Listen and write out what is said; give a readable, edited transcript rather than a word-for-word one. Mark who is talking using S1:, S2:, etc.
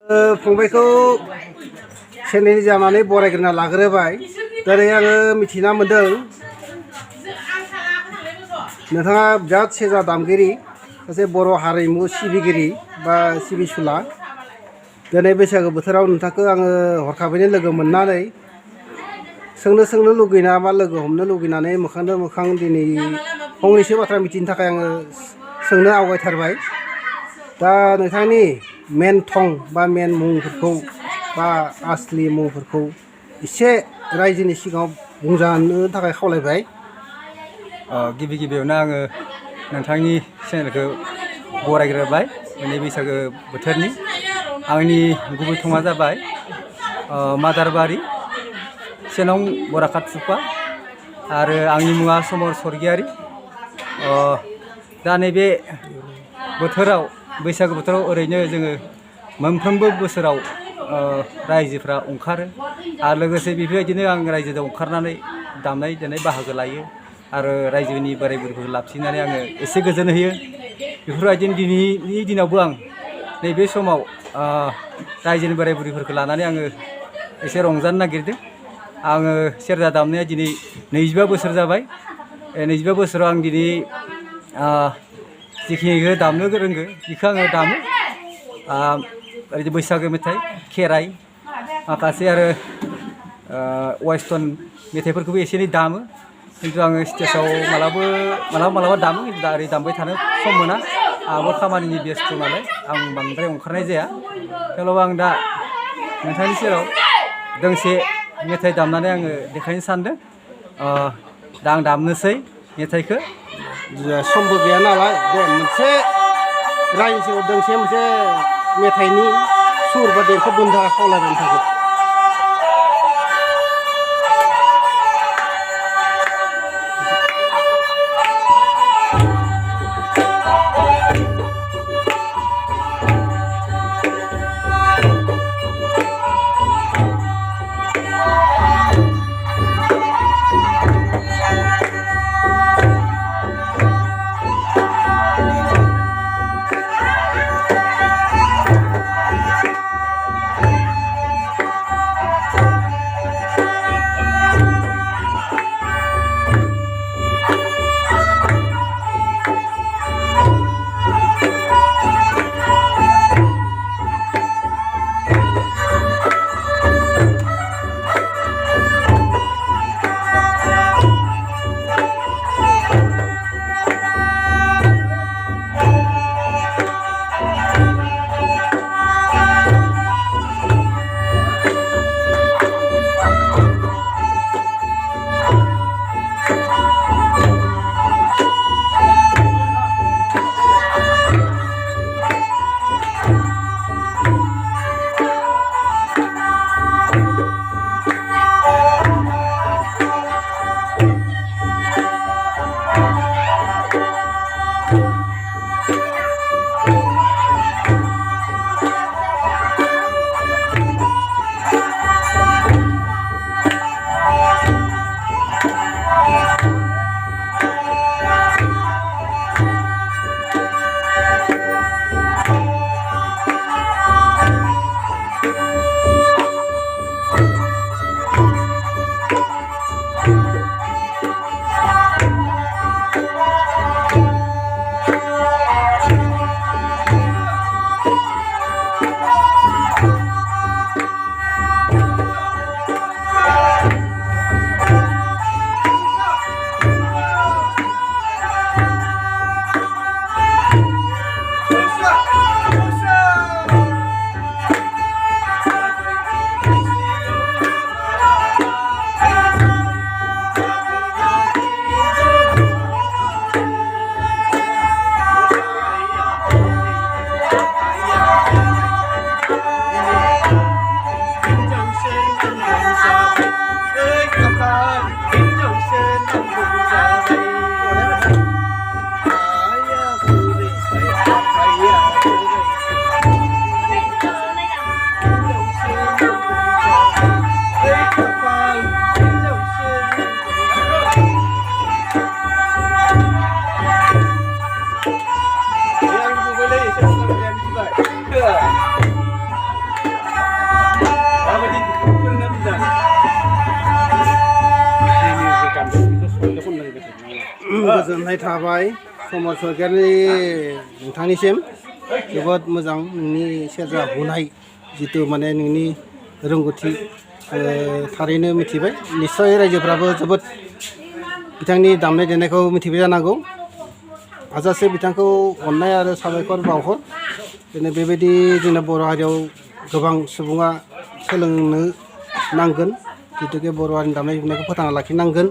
S1: फंबायखौ सेनेल जानानै बरायग्रोना लाग्रोबाय। दिनै आङो मिथिना मोन्दों नोंथाङा बिराद सेरजा दामगिरि सासे बर' हारिमु सिबिगिरि बा सिबिसुला। दिनै बैसागो बोथोराव नोंथांखौ आङो हरखाबैनो लोगो मोननानै सोंनो लुगैना बा लोगो हमनो लुगैनानै मोखांजों मोखां दिनै फंनैसो बाथ्रा मिथिनो थाखाय आङो सोंनो आवगायथारबाय। दा नोंथांनि मेन थं बा मेन मुंफोरखौ बा आसलि मुंफोरखौ एसे रायजोनि सिगाङाव बुंजानो थाखाय खावलायबाय।
S2: गिबियावनो आङो नोंथांनि चेनेलखौ बरायग्रोबाय माने बैसागो बोथोरनि। आंनि गुबै थङा जाबाय मादारबारि सेनं बराकाट सुपा आरो आंनि मुङा समर स्वर्गियारि। दा नैबे बोथोराव बैसागो बोथोराव ओरैनो जोङो मोनफ्रोमबो बोसोराव रायजोफ्रा ओंखारो आरो लोगोसे बेफोरबायदिनो आं रायजोजों ओंखारनानै दामनाय देनाय बाहागो लायो आरो रायजोनि बोराय बुरैफोरखौ लाबथिंनानै आङो एसे गोजोन होयो। बेफोरबायदिनो दिनैनि दिनावबो आं नैबे समाव रायजोनि बोराय बुरैफोरखौ लानानै आङो एसे रंजानो नागिरदों। आङो सेरजा दामनाया दिनै 25 बोसोर जाबाय। 25 बोसोराव आं दिनै जिखिनिखौ दामनो रोंगो बेखौ आङो दामो। ओरैनो बैसागो मेथाइ, खेराइ, माखासे आरो वेस्टार्न मेथाइफोरखौबो एसे एनै दामो। खिन्थु आङो स्टेजाव मालाबा दामो, दा ओरै दामबाय थानो सम मोना। आंबो खामानिनि बेस्थ' नालाय आं बांद्राय ओंखारनाय जाया। थेवब्लाबो आं दा नोंथांनि सेराव दोंसे मेथाइ दामनानै आङो देखायनो सानदों। दा आं दामनोसै मेथाइखौ।
S1: समबो गैया नालाय दे मोनसे रायजोनि सिगाङाव दोंसे मोनसे मेथाइनि सुर बा देंखो बोनो थाखाय खावलायबाय नोंथांखौ। गोजोननाय थाबाय समर सरगयारि नोंथांनिसिम जोबोद मोजां नोंनि सेरजा हुनाय जितु माने नोंनि रोंगौथि थारैनो मिथिबाय निस्सय रायजोफ्राबो जोबोद बिथांनि दामनाय देनायखौ मिथिबाय जानांगौ हाजासे बिथांखौ अननाय आरो साबायखर बावहर दिनै बेबायदि जोंना बर' हारियाव गोबां सुबुङा सोलोंनो नांगोन जितुके बर' हारिनि दामनाय देनायखौ फोथांना लाखिनांगोन।